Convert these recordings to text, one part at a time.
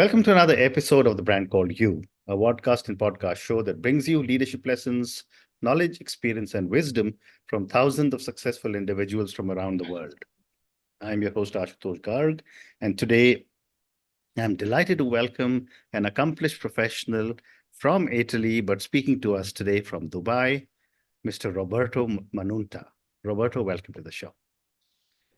Welcome to another episode of The Brand Called You, a podcast and podcast show that brings you leadership lessons, knowledge, experience, and wisdom from thousands of successful individuals from around the world. I'm your host, Ashutosh Garg, and today I'm delighted to welcome an accomplished professional from Italy, but speaking to us today from Dubai, Mr. Roberto Manunta. Roberto, welcome to the show.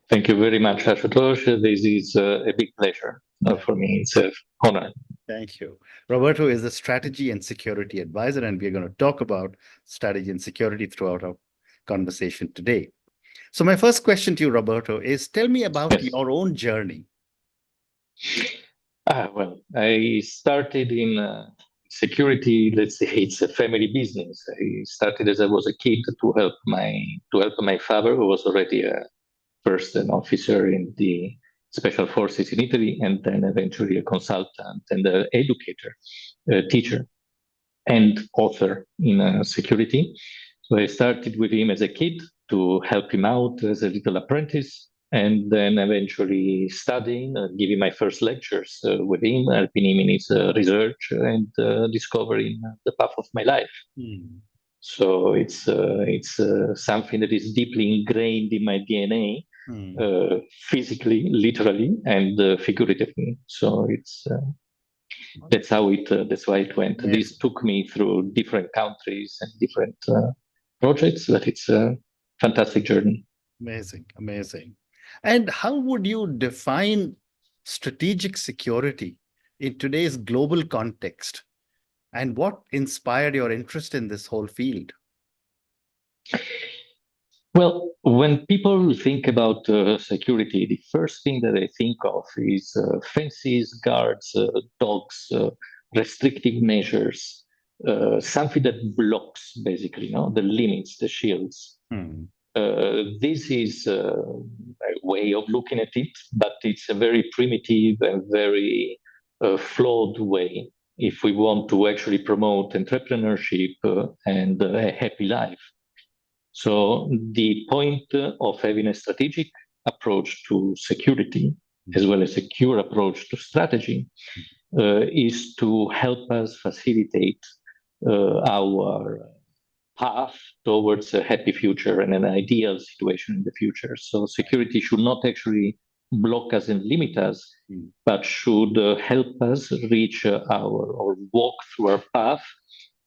Thank you very much, Ashutosh. This is a big pleasure for me. It's an honor. Thank you. Roberto is a strategy and security advisor, and we're going to talk about strategy and security throughout our conversation today. So my first question to you, Roberto, is tell me about your own journey. Well, I started in security. Let's say it's a family business. I started as I was a kid to help my father, who was already first an officer in the special forces in Italy, and then eventually a consultant and an educator, a teacher, and author in security. So I started with him as a kid to help him out as a little apprentice, and then eventually studying, giving my first lectures with him, helping him in his research and discovering the path of my life. So it's something that is deeply ingrained in my DNA, physically, literally, and figuratively. So that's why it went. Yes. This took me through different countries and different projects, but it's a fantastic journey. Amazing. And how would you define strategic security in today's global context? And what inspired your interest in this whole field? Well, when people think about security, the first thing that they think of is fences, guards, dogs, restrictive measures, something that blocks, basically, the limits, the shields. This is a way of looking at it, but it's a very primitive and very flawed way if we want to actually promote entrepreneurship and a happy life. So the point of having a strategic approach to security, as well as a secure approach to strategy, is to help us facilitate our path towards a happy future and an ideal situation in the future. So security should not actually block us and limit us, but should help us reach or walk through our path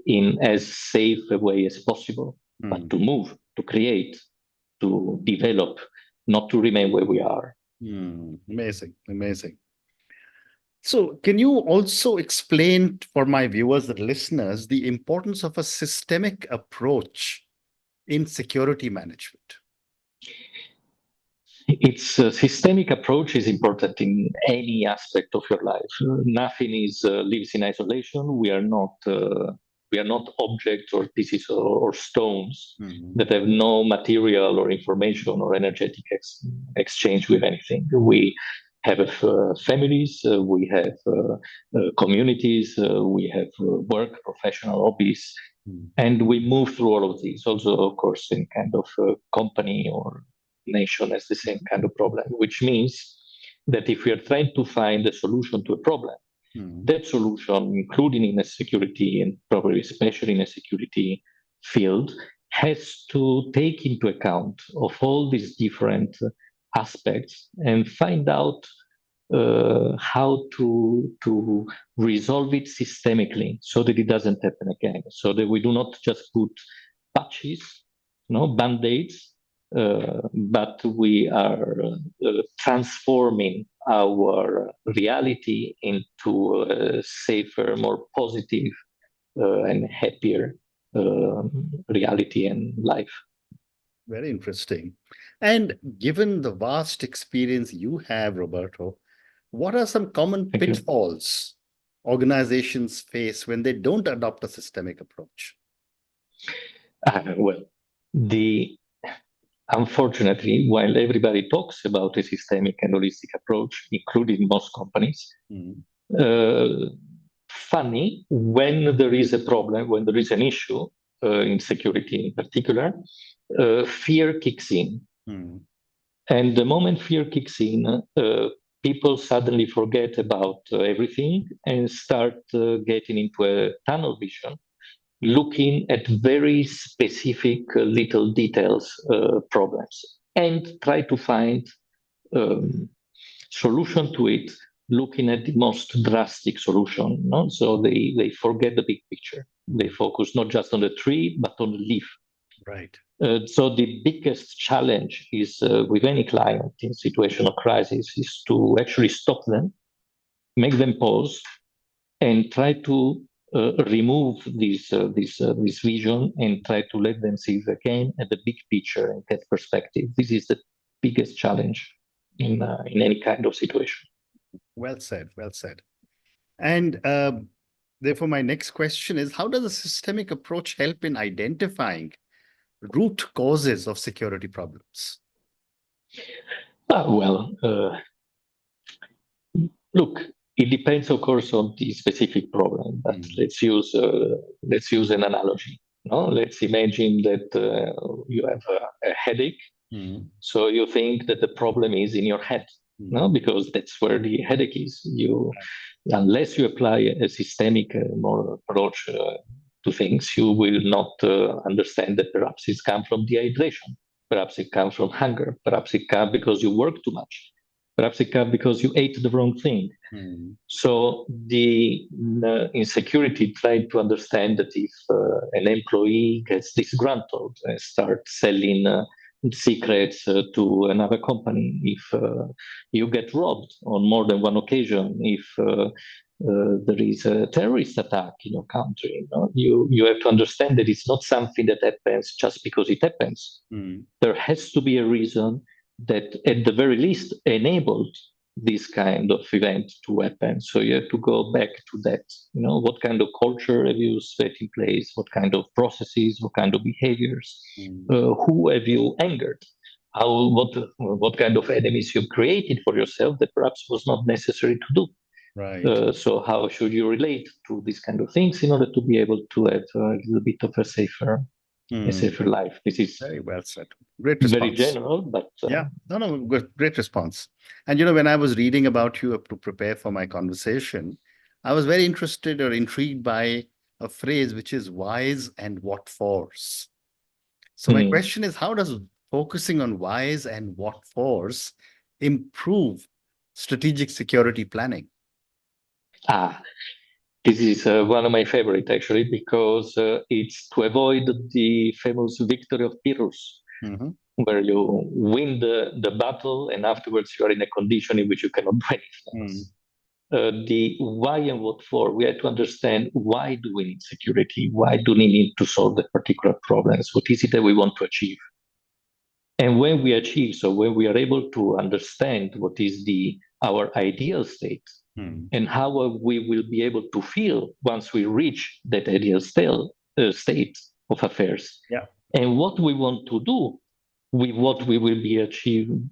in as safe a way as possible. But to move, to create, to develop, not to remain where we are. Amazing. So can you also explain for my viewers and listeners the importance of a systemic approach in security management? Its systemic approach is important in any aspect of your life. Nothing lives in isolation. We are not objects or pieces or stones that have no material or information or energetic exchange with anything. We have families, we have communities, we have work, professional hobbies, and we move through all of these. Also, of course, in kind of company or nation has the same kind of problem, which means that if we are trying to find a solution to a problem, that solution, including in a security and probably especially in a security field, has to take into account of all these different aspects and find out how to resolve it systemically so that it doesn't happen again. So that we do not just put patches, band-aids, but we are transforming our reality into a safer, more positive, and happier reality and life. Very interesting. And given the vast experience you have, Roberto, what are some common pitfalls organizations face when they don't adopt a systemic approach? Well, unfortunately, while everybody talks about a systemic and holistic approach, including most companies, funny, when there is a problem, when there is an issue in security in particular, fear kicks in. And the moment fear kicks in, people suddenly forget about everything and start getting into a tunnel vision, looking at very specific little details problems, and try to find um, solution to it, looking at the most drastic solution. No? So they forget the big picture. They focus not just on the tree, but on the leaf. Right. So the biggest challenge is with any client in situation of crisis is to actually stop them, make them pause, and try to remove this vision and try to let them see again at the big picture and get perspective. This is the biggest challenge in any kind of situation. Well said. Well said. And therefore, my next question is, how does a systemic approach help in identifying root causes of security problems? Look, it depends, of course, on the specific problem. But let's use an analogy. No, let's imagine that you have a headache. So you think that the problem is in your head, no, because that's where the headache is. Unless you apply a systemic more approach to things, you will not understand that perhaps it's come from dehydration, perhaps it comes from hunger, perhaps it comes because you work too much, perhaps it comes because you ate the wrong thing. So the insecurity trying to understand that if an employee gets disgruntled and starts selling secrets to another company, if you get robbed on more than one occasion, if there is a terrorist attack in your country, you have to understand that it's not something that happens just because it happens. There has to be a reason that at the very least enabled this kind of event to happen. So you have to go back to that. What kind of culture have you set in place? What kind of processes? What kind of behaviors? Who have you angered? What kind of enemies you've created for yourself that perhaps was not necessary to do? Right. So how should you relate to these kind of things in order to be able to have a little bit of a safer life? This is very well said. Great response. Very general, but yeah, no, great response. And when I was reading about you to prepare for my conversation, I was very interested or intrigued by a phrase which is whys and what fors. So my question is, how does focusing on whys and what fors improve strategic security planning? This is one of my favorite, actually, because it's to avoid the famous victory of Pyrrhus, where you win the battle and afterwards you are in a condition in which you cannot do anything else. The why and what for, we have to understand, why do we need security? Why do we need to solve the particular problems? What is it that we want to achieve? And when we achieve, so when we are able to understand what is our ideal state, and how we will be able to feel once we reach that ideal state of affairs, and what we want to do with what we will be achieving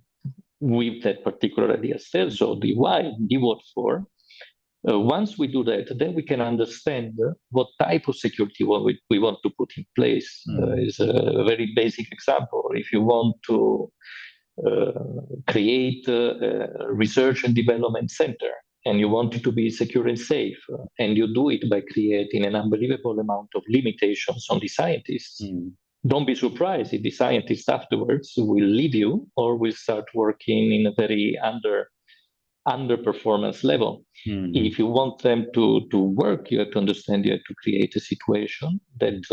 with that particular ideal state. So the why, the what for. Once we do that, then we can understand what type of security we want to put in place. Is a very basic example. If you want to create a research and development center, and you want it to be secure and safe, and you do it by creating an unbelievable amount of limitations on the scientists, don't be surprised if the scientists afterwards will leave you or will start working in a very underperformance level. If you want them to work, you have to understand, you have to create a situation that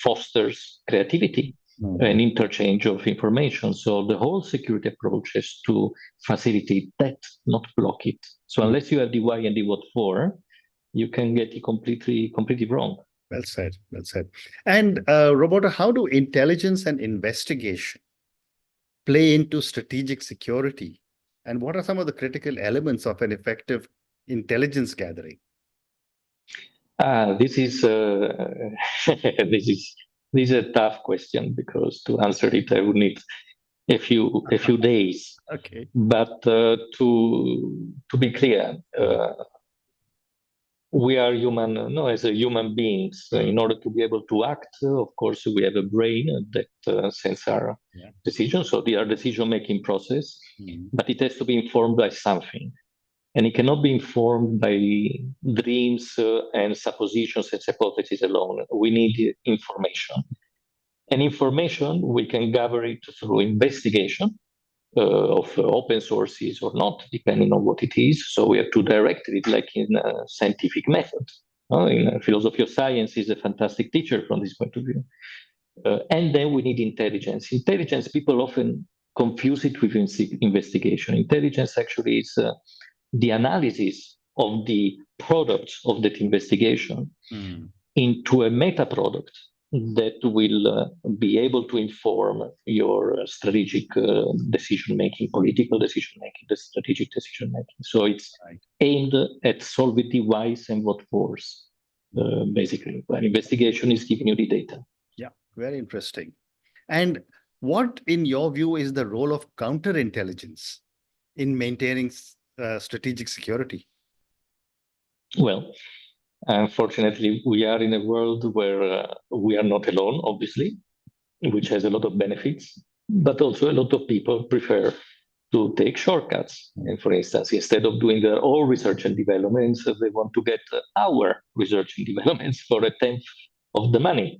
fosters creativity and interchange of information. So the whole security approach is to facilitate that, not block it. So unless you have the why and the what for, you can get it completely wrong. Well said. Well said. And Roberto, how do intelligence and investigation play into strategic security? And what are some of the critical elements of an effective intelligence gathering? This is this is a tough question, because to answer it, I would need a few days. Okay. But to be clear, we are human, as a human beings. In order to be able to act, of course, we have a brain that sends our decisions. So they are decision-making process, but it has to be informed by something. And it cannot be informed by dreams and suppositions and hypotheses alone. We need information. And information, we can gather it through investigation of open sources or not, depending on what it is. So we have to direct it like in a scientific method. In philosophy of science is a fantastic teacher from this point of view. And then we need intelligence. Intelligence, people often confuse it with investigation. Intelligence actually is the analysis of the products of that investigation into a meta product that will be able to inform your strategic decision making, political decision making, the strategic decision making. So it's aimed at solving the whys and what fors, basically. When investigation is giving you the data. Yeah, very interesting. And what, in your view, is the role of counterintelligence in maintaining strategic security? Well, unfortunately, we are in a world where we are not alone, obviously, which has a lot of benefits, but also a lot of people prefer to take shortcuts. And for instance, instead of doing their own research and developments, they want to get our research and developments for a tenth of the money,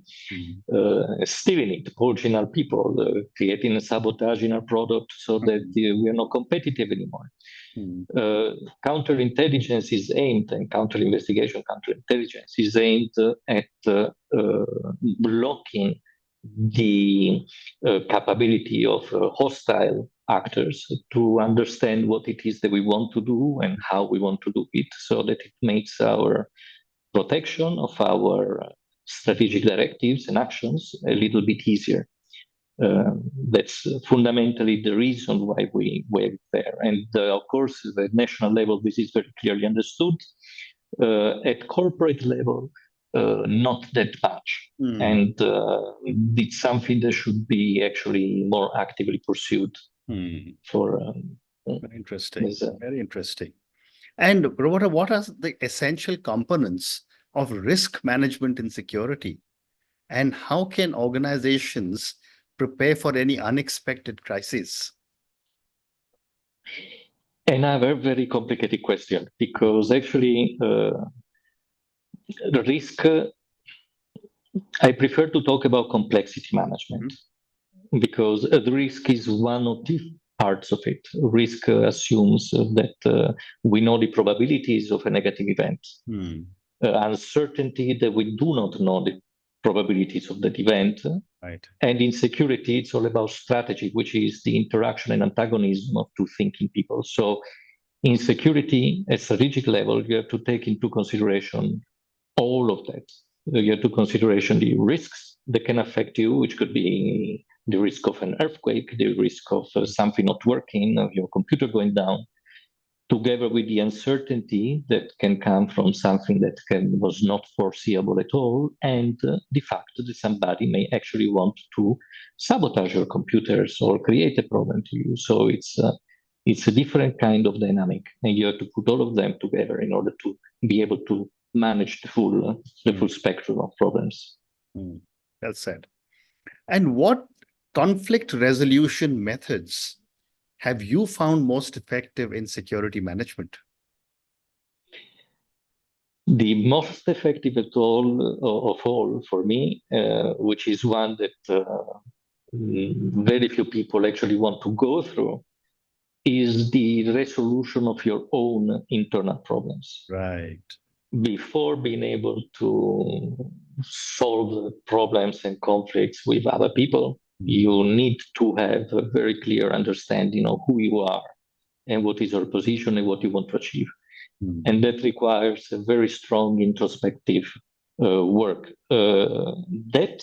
stealing it, poaching our people, creating a sabotage in our product so that we are not competitive anymore. Counterintelligence is aimed, and counterinvestigation, counterintelligence is aimed at blocking the capability of hostile actors to understand what it is that we want to do and how we want to do it, so that it makes our protection of our strategic directives and actions a little bit easier. That's fundamentally the reason why we are there. And of course, at the national level, this is very clearly understood. At corporate level, not that much. And it's something that should be actually more actively pursued. Very interesting. Very interesting. And Roberto, what are the essential components of risk management in security? And how can organizations prepare for any unexpected crisis? Another very complicated question, because actually the risk, I prefer to talk about complexity management, because the risk is one of the parts of it. Risk assumes that we know the probabilities of a negative event. Uncertainty that we do not know the probabilities of that event. And in security, it's all about strategy, which is the interaction and antagonism of two thinking people. So in security, at strategic level, you have to take into consideration all of that. You have to consideration the risks that can affect you, which could be the risk of an earthquake, the risk of something not working, of your computer going down, together with the uncertainty that can come from something that was not foreseeable at all, and the fact that somebody may actually want to sabotage your computers or create a problem to you. So it's a different kind of dynamic, and you have to put all of them together in order to be able to manage the full spectrum of problems. Well said. And what conflict resolution methods have you found most effective in security management? The most effective of all for me, which is one that very few people actually want to go through, is the resolution of your own internal problems. Right. Before being able to solve problems and conflicts with other people, you need to have a very clear understanding of who you are and what is your position and what you want to achieve. And that requires a very strong introspective work. That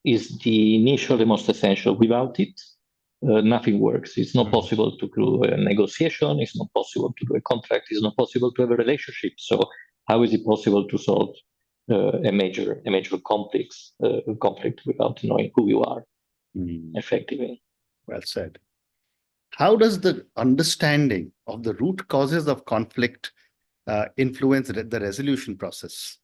is the initial and most essential. Without it, nothing works. It's not possible to do a negotiation. It's not possible to do a contract. It's not possible to have a relationship. So how is it possible to solve a major conflict without knowing who you are effectively? Well said. How does the understanding of the root causes of conflict influence the resolution process?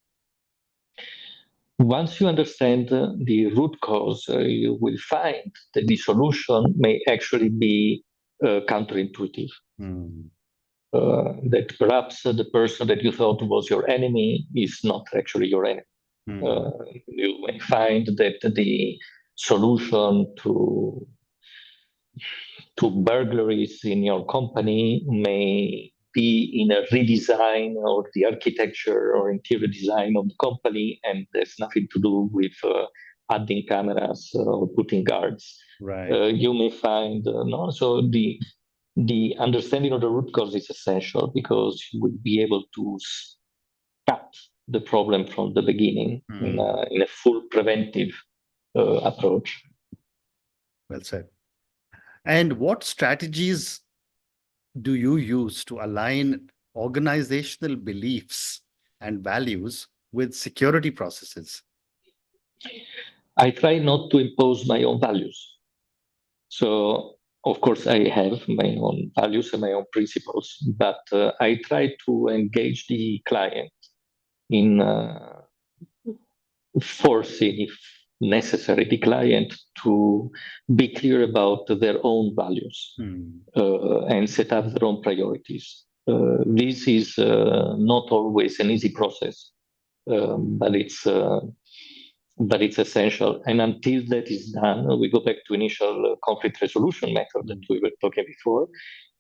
Once you understand the root cause, you will find that the solution may actually be counterintuitive. that perhaps the person that you thought was your enemy is not actually your enemy. You may find that the solution to burglaries in your company may be in a redesign or the architecture or interior design of the company, and there's nothing to do with adding cameras or putting guards. Right. You may find no. So the understanding of the root cause is essential because you will be able to cut the problem from the beginning in a full preventive approach. Well said. And what strategies do you use to align organizational beliefs and values with security processes? I try not to impose my own values. So, of course, I have my own values and my own principles, but I try to engage the client in forcing, if necessary, the client to be clear about their own values and set up their own priorities. This is not always an easy process, but it's essential. And until that is done, we go back to initial conflict resolution method that we were talking before.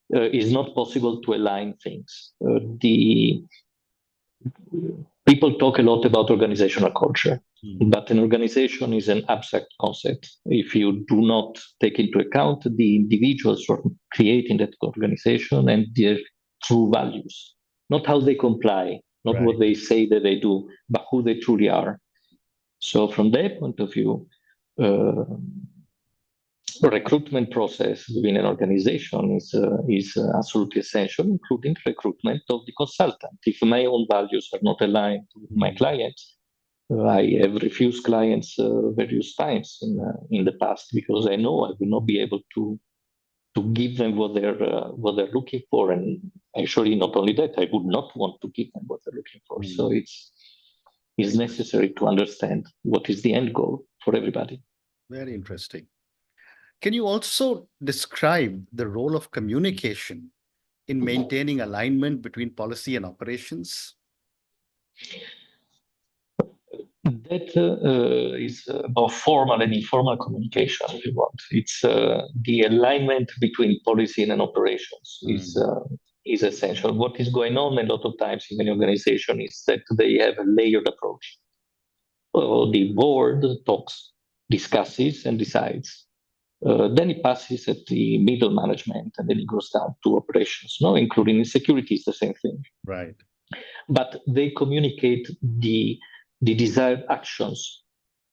It's not possible to align things. The people talk a lot about organizational culture, but an organization is an abstract concept. If you do not take into account the individuals who are creating that organization and their true values, not how they comply, not what they say that they do, but who they truly are. So from that point of view, recruitment process within an organization is absolutely essential, including recruitment of the consultant. If my own values are not aligned with my clients, I have refused clients various times in the past because I know I will not be able to give them what they're looking for, and actually not only that, I would not want to give them what they're looking for. So it's necessary to understand what is the end goal for everybody. Very interesting. Can you also describe the role of communication in maintaining alignment between policy and operations? That is about formal and informal communication, if you want. It's the alignment between policy and operations is essential. What is going on a lot of times in an organization is that they have a layered approach. So the board talks, discusses, and decides. Then it passes at the middle management, and then it goes down to operations, no, including in security, it's the same thing. Right. But they communicate the desired actions,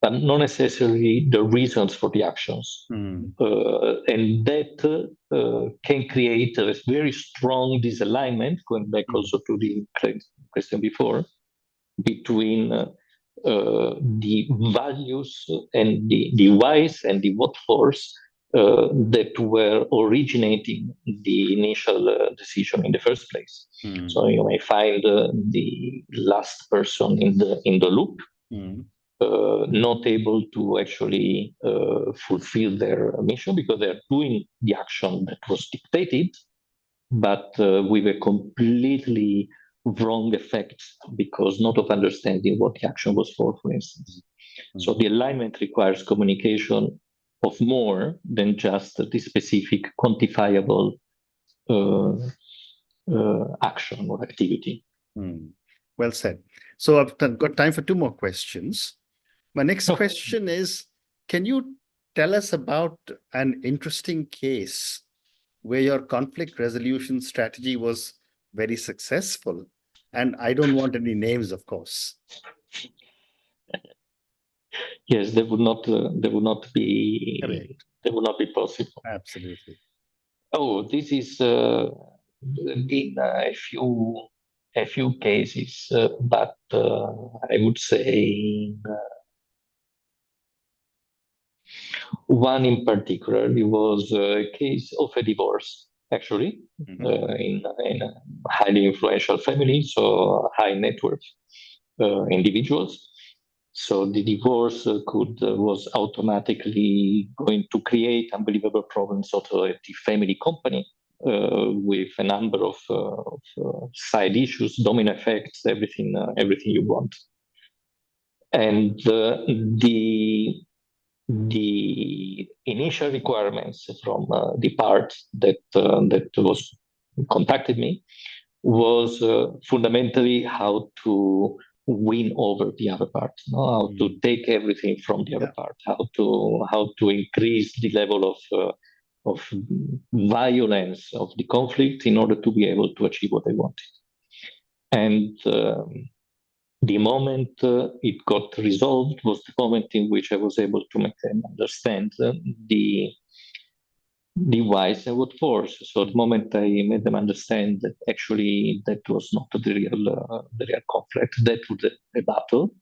but not necessarily the reasons for the actions. And that can create a very strong disalignment, going back also to the question before, between the values and the whys and the what fors that were originating the initial decision in the first place. So you may find the last person in the loop not able to actually fulfill their mission because they're doing the action that was dictated, but with a completely wrong effect because not of understanding what the action was for instance. So the alignment requires communication of more than just the specific quantifiable action or activity. Well said. So I've got time for two more questions. My next question is, can you tell us about an interesting case where your conflict resolution strategy was very successful? And I don't want any names, of course. Yes, they would not be Correct. they would not be possible. Absolutely. Oh, this is been a few cases, but I would say one in particular. It was a case of a divorce, actually, in a highly influential family, so high net worth individuals. So the divorce was automatically going to create unbelievable problems also at the family company. with a number of side issues, domino effects, everything you want. And the initial requirements from the part that was contacted me was fundamentally how to win over the other part, how to take everything from the other part, how to increase the level of violence of the conflict in order to be able to achieve what they wanted. And the moment it got resolved was the moment in which I was able to make them understand the whys and what fors. So the moment I made them understand that actually that was not the real conflict, that was a battle,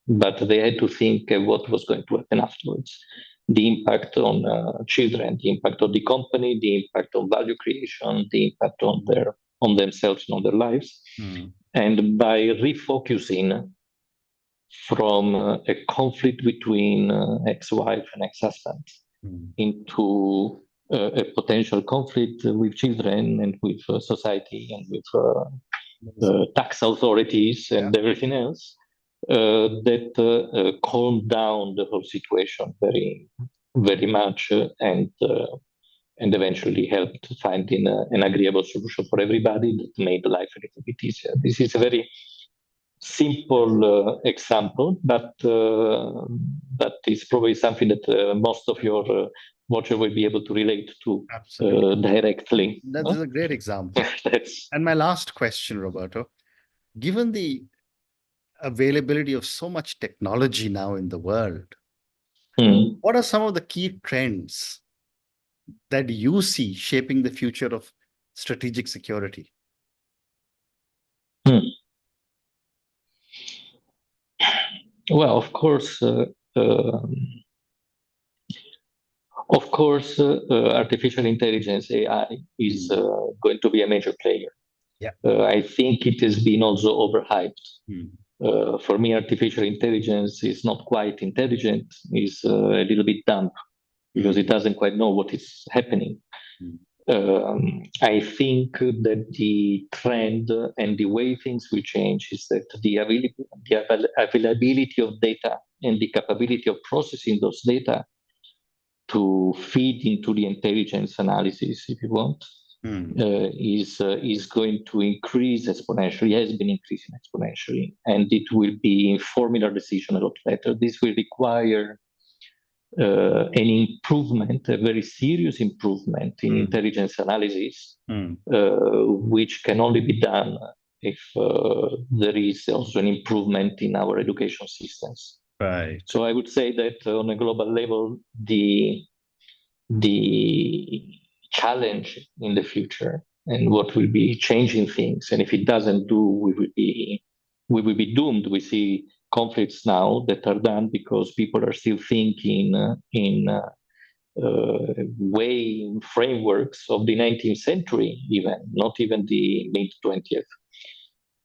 but they had to think what was going to happen afterwards. The impact on children, the impact on the company, the impact on value creation, the impact on themselves and on their lives. And by refocusing from a conflict between ex-wife and ex-husband into a potential conflict with children and with society and with tax authorities and everything else, that calmed down the whole situation very, very much and eventually helped finding an agreeable solution for everybody that made life a little bit easier. This is a very simple example, but it's probably something that most of your watcher will be able to relate to directly. That's a great example. And my last question, Roberto, given the availability of so much technology now in the world, what are some of the key trends that you see shaping the future of strategic security? Well, of course, artificial intelligence, AI, is going to be a major player. I think it has been also overhyped. For me, artificial intelligence is not quite intelligent, it's a little bit dumb because it doesn't quite know what is happening. I think that the trend and the way things will change is that the availability of data and the capability of processing those data to feed into the intelligence analysis, if you want, is going to increase exponentially, has been increasing exponentially, and it will be informing our decision a lot better. This will require an improvement, a very serious improvement in intelligence analysis, which can only be done if there is also an improvement in our education systems. Right. So I would say that on a global level, the challenge in the future and what will be changing things, and if it doesn't do, we will be doomed. We see conflicts now that are done because people are still thinking in way frameworks of the 19th century, even not even the mid 20th.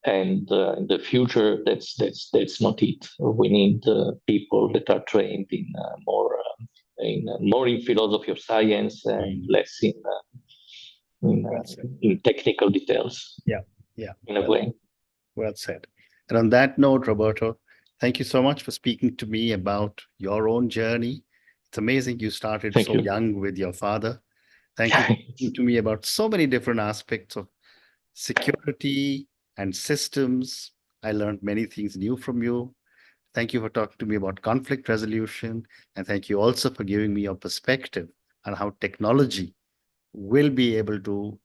And in the future, that's not it. We need people that are trained in more in philosophy of science and less in technical details. In a way. Well said. And on that note, Roberto, thank you so much for speaking to me about your own journey. It's amazing you started so young with your father. Thank you for speaking to me about so many different aspects of security and systems. I learned many things new from you. Thank you for talking to me about conflict resolution. And thank you also for giving me your perspective on how technology will be able to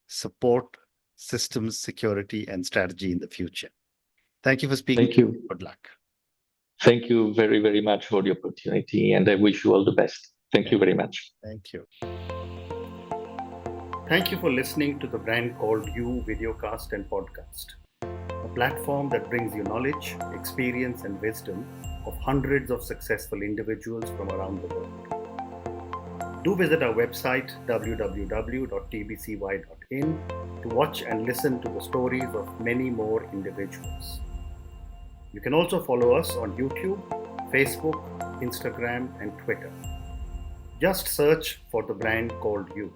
support systems, security, and strategy in the future. Thank you for speaking. Thank you. Good luck. Thank you very, very much for the opportunity, and I wish you all the best. Thank you very much. Thank you. Thank you for listening to the Brand Called You videocast and podcast, a platform that brings you knowledge, experience, and wisdom of hundreds of successful individuals from around the world. Do visit our website www.tbcy.in to watch and listen to the stories of many more individuals. You can also follow us on YouTube, Facebook, Instagram, and Twitter. Just search for the Brand Called You.